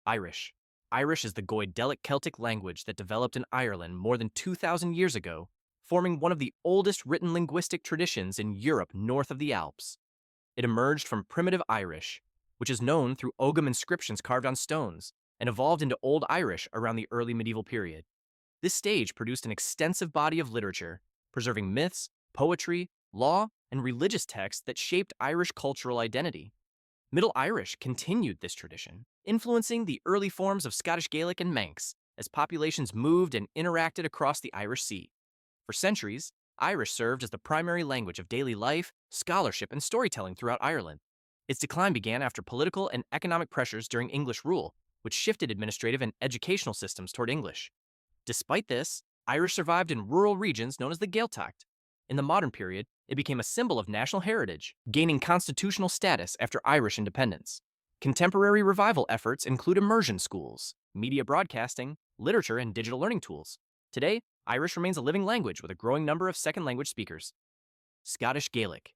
Irish. Irish is the Gaelic Celtic language that developed in Ireland more than 2,000 years ago, forming one of the oldest written linguistic traditions in Europe north of the Alps. It emerged from primitive Irish, which is known through Ogham inscriptions carved on stones, and evolved into Old Irish around the early medieval period. This stage produced an extensive body of literature, preserving myths, poetry, law, and religious texts that shaped Irish cultural identity. Middle Irish continued this tradition, influencing the early forms of Scottish Gaelic and Manx as populations moved and interacted across the Irish Sea. For centuries, Irish served as the primary language of daily life, scholarship, and storytelling throughout Ireland. Its decline began after political and economic pressures during English rule, which shifted administrative and educational systems toward English. Despite this, Irish survived in rural regions known as the Gaeltacht. In the modern period, it became a symbol of national heritage, gaining constitutional status after Irish independence. Contemporary revival efforts include immersion schools, media broadcasting, literature, and digital learning tools. Today, Irish remains a living language with a growing number of second language speakers. Scottish Gaelic.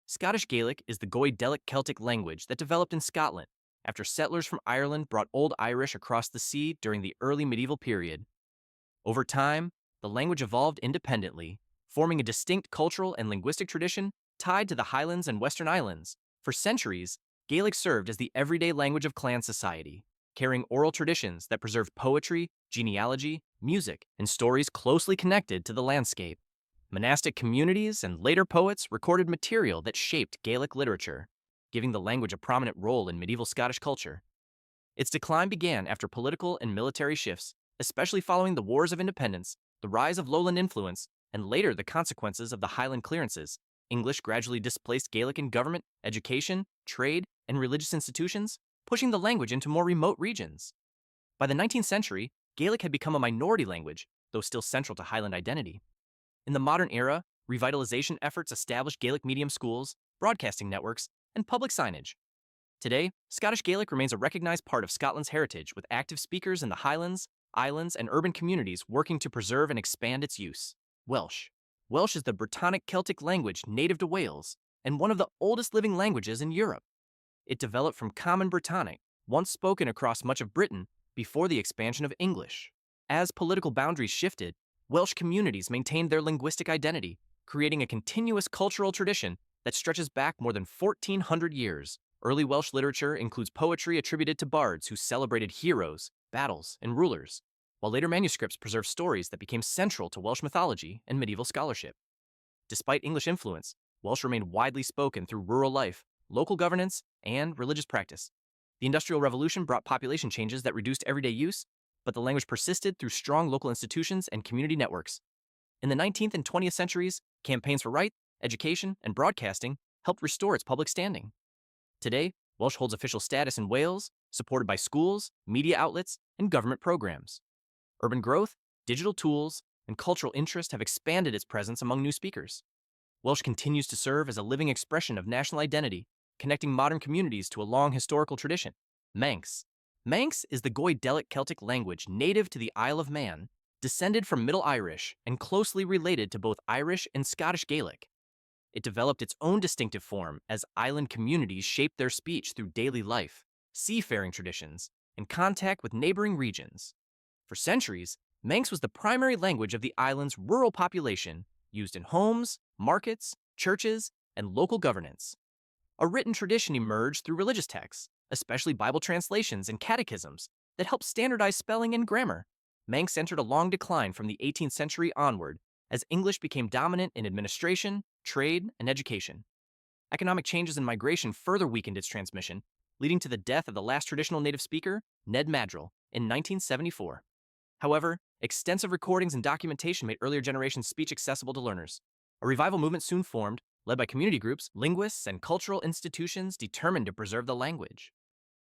Scottish Gaelic is the Gaelic Celtic language that developed in Scotland after settlers from Ireland brought Old Irish across the sea during the early medieval period. Over time, the language evolved independently, forming a distinct cultural and linguistic tradition tied to the Highlands and Western Islands. For centuries, Gaelic served as the everyday language of clan society, carrying oral traditions that preserved poetry, genealogy, music, and stories closely connected to the landscape. Monastic communities and later poets recorded material that shaped Gaelic literature, giving the language a prominent role in medieval Scottish culture. Its decline began after political and military shifts, especially following the Wars of Independence, the rise of lowland influence, and later the consequences of the Highland clearances. English gradually displaced Gaelic in government, education, trade, and religious institutions, pushing the language into more remote regions. By the 19th century, Gaelic had become a minority language, though still central to Highland identity. In the modern era, revitalization efforts established Gaelic medium schools, broadcasting networks, and public signage. Today, Scottish Gaelic remains a recognized part of Scotland's heritage, with active speakers in the Highlands, islands, and urban communities working to preserve and expand its use. Welsh. Welsh is the Brittonic Celtic language native to Wales and one of the oldest living languages in Europe. It developed from Common Brittonic, once spoken across much of Britain before the expansion of English. As political boundaries shifted, Welsh communities maintained their linguistic identity, creating a continuous cultural tradition that stretches back more than 1,400 years. Early Welsh literature includes poetry attributed to bards who celebrated heroes, battles, and rulers, while later manuscripts preserve stories that became central to Welsh mythology and medieval scholarship. Despite English influence, Welsh remained widely spoken through rural life, local governance, and religious practice. The Industrial Revolution brought population changes that reduced everyday use, but the language persisted through strong local institutions and community networks. In the 19th and 20th centuries, campaigns for rights, education, and broadcasting helped restore its public standing. Today, Welsh holds official status in Wales, supported by schools, media outlets, and government programs. Urban growth, digital tools, and cultural interest have expanded its presence among new speakers. Welsh continues to serve as a living expression of national identity, connecting modern communities to a long historical tradition. Manx. Manx is the Gaelic Celtic language native to the Isle of Man, descended from Middle Irish and closely related to both Irish and Scottish Gaelic. It developed its own distinctive form as island communities shaped their speech through daily life, seafaring traditions, and contact with neighboring regions. For centuries, Manx was the primary language of the island's rural population, used in homes, markets, churches, and local governance. A written tradition emerged through religious texts, especially Bible translations and catechisms, that helped standardize spelling and grammar. Manx entered a long decline from the 18th century onward as English became dominant in administration, trade, and education. Economic changes and migration further weakened its transmission, leading to the death of the last traditional native speaker, Ned Madrill, in 1974. However, extensive recordings and documentation made earlier generations' speech accessible to learners. A revival movement soon formed, led by community groups, linguists, and cultural institutions determined to preserve the language.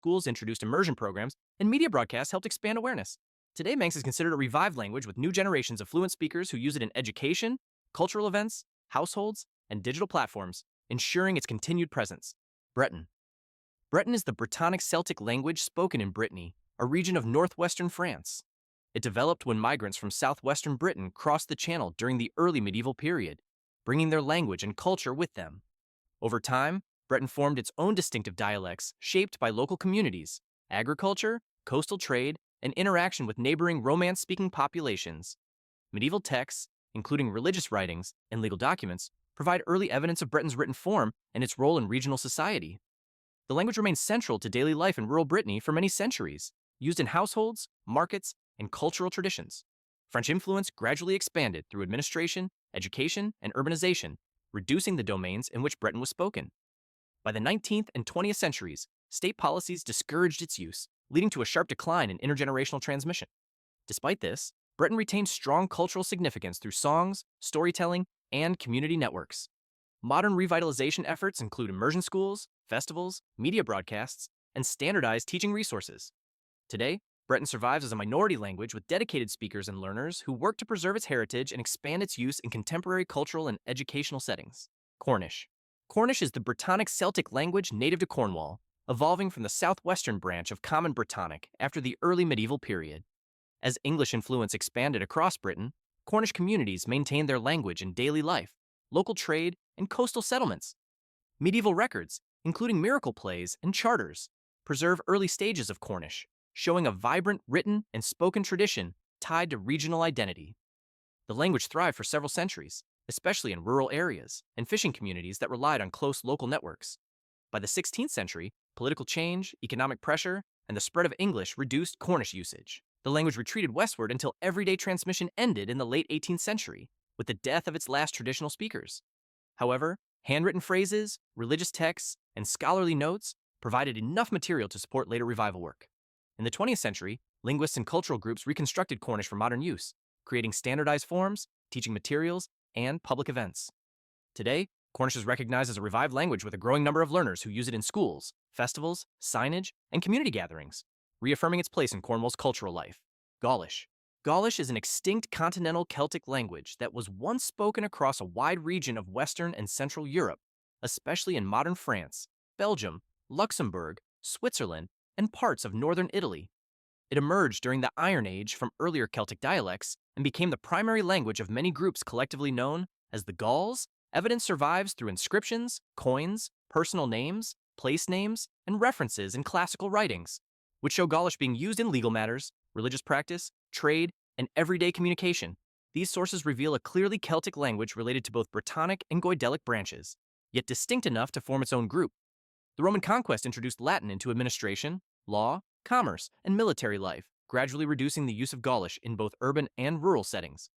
Schools introduced immersion programs, and media broadcasts helped expand awareness. Today, Manx is considered a revived language with new generations of fluent speakers who use it in education, cultural events, households, and digital platforms, ensuring its continued presence. Breton. Breton is the Brittonic Celtic language spoken in Brittany, a region of northwestern France. It developed when migrants from southwestern Britain crossed the Channel during the early medieval period, bringing their language and culture with them. Over time, Breton formed its own distinctive dialects shaped by local communities, agriculture, coastal trade, and interaction with neighboring Romance-speaking populations. Medieval texts, including religious writings and legal documents, provide early evidence of Breton's written form and its role in regional society. The language remains central to daily life in rural Brittany for many centuries, used in households, markets, and cultural traditions. French influence gradually expanded through administration, education, and urbanization, reducing the domains in which Breton was spoken. By the 19th and 20th centuries, state policies discouraged its use, leading to a sharp decline in intergenerational transmission. Despite this, Breton retained strong cultural significance through songs, storytelling, and community networks. Modern revitalization efforts include immersion schools, festivals, media broadcasts, and standardized teaching resources. Today, Breton survives as a minority language with dedicated speakers and learners who work to preserve its heritage and expand its use in contemporary cultural and educational settings. Cornish. Cornish is the Brittonic Celtic language native to Cornwall, evolving from the southwestern branch of Common Brittonic after the early medieval period. As English influence expanded across Britain, Cornish communities maintained their language in daily life, local trade, and coastal settlements. Medieval records, including miracle plays and charters, preserve early stages of Cornish, showing a vibrant written and spoken tradition tied to regional identity. The language thrived for several centuries, especially in rural areas and fishing communities that relied on close local networks. By the 16th century, political change, economic pressure, and the spread of English reduced Cornish usage. The language retreated westward until everyday transmission ended in the late 18th century, with the death of its last traditional speakers. However, handwritten phrases, religious texts, and scholarly notes provided enough material to support later revival work. In the 20th century, linguists and cultural groups reconstructed Cornish for modern use, creating standardized forms, teaching materials, and public events. Today, Cornish is recognized as a revived language with a growing number of learners who use it in schools, festivals, signage, and community gatherings, reaffirming its place in Cornwall's cultural life. Gaulish. Gaulish is an extinct continental Celtic language that was once spoken across a wide region of Western and Central Europe, especially in modern France, Belgium, Luxembourg, Switzerland, and parts of northern Italy. It emerged during the Iron Age from earlier Celtic dialects and became the primary language of many groups collectively known as the Gauls. Evidence survives through inscriptions, coins, personal names, place names, and references in classical writings, which show Gaulish being used in legal matters, religious practice, trade, and everyday communication. These sources reveal a clearly Celtic language related to both Brittonic and Gaelic branches, yet distinct enough to form its own group. The Roman conquest introduced Latin into administration, law, commerce, and military life, gradually reducing the use of Gaulish in both urban and rural settings.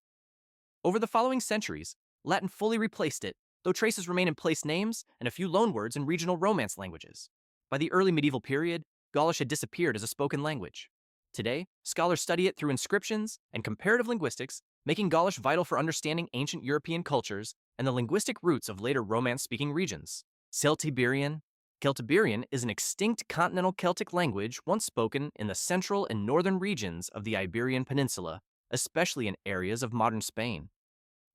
Over the following centuries, Latin fully replaced it, though traces remain in place names and a few loanwords in regional Romance languages. By the early medieval period, Gaulish had disappeared as a spoken language. Today, scholars study it through inscriptions and comparative linguistics, making Gaulish vital for understanding ancient European cultures and the linguistic roots of later Romance-speaking regions. Celtiberian. Celtiberian is an extinct continental Celtic language once spoken in the central and northern regions of the Iberian Peninsula, especially in areas of modern Spain.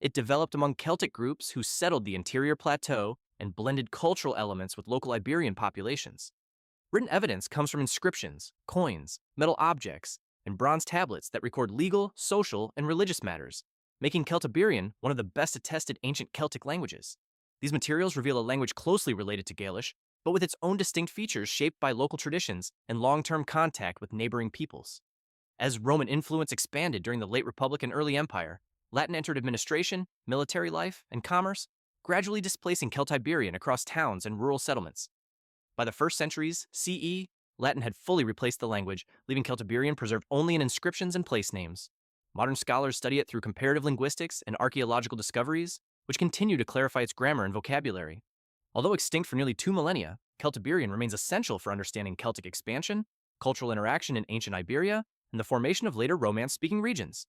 It developed among Celtic groups who settled the interior plateau and blended cultural elements with local Iberian populations. Written evidence comes from inscriptions, coins, metal objects, and bronze tablets that record legal, social, and religious matters, making Celtiberian one of the best attested ancient Celtic languages. These materials reveal a language closely related to Gaulish, but with its own distinct features shaped by local traditions and long-term contact with neighboring peoples. As Roman influence expanded during the late Republic and early Empire, Latin entered administration, military life, and commerce, gradually displacing Celtiberian across towns and rural settlements. By the 1st centuries CE, Latin had fully replaced the language, leaving Celtiberian preserved only in inscriptions and place names. Modern scholars study it through comparative linguistics and archaeological discoveries, which continue to clarify its grammar and vocabulary. Although extinct for nearly 2 millennia, Celtiberian remains essential for understanding Celtic expansion, cultural interaction in ancient Iberia, and the formation of later Romance-speaking regions.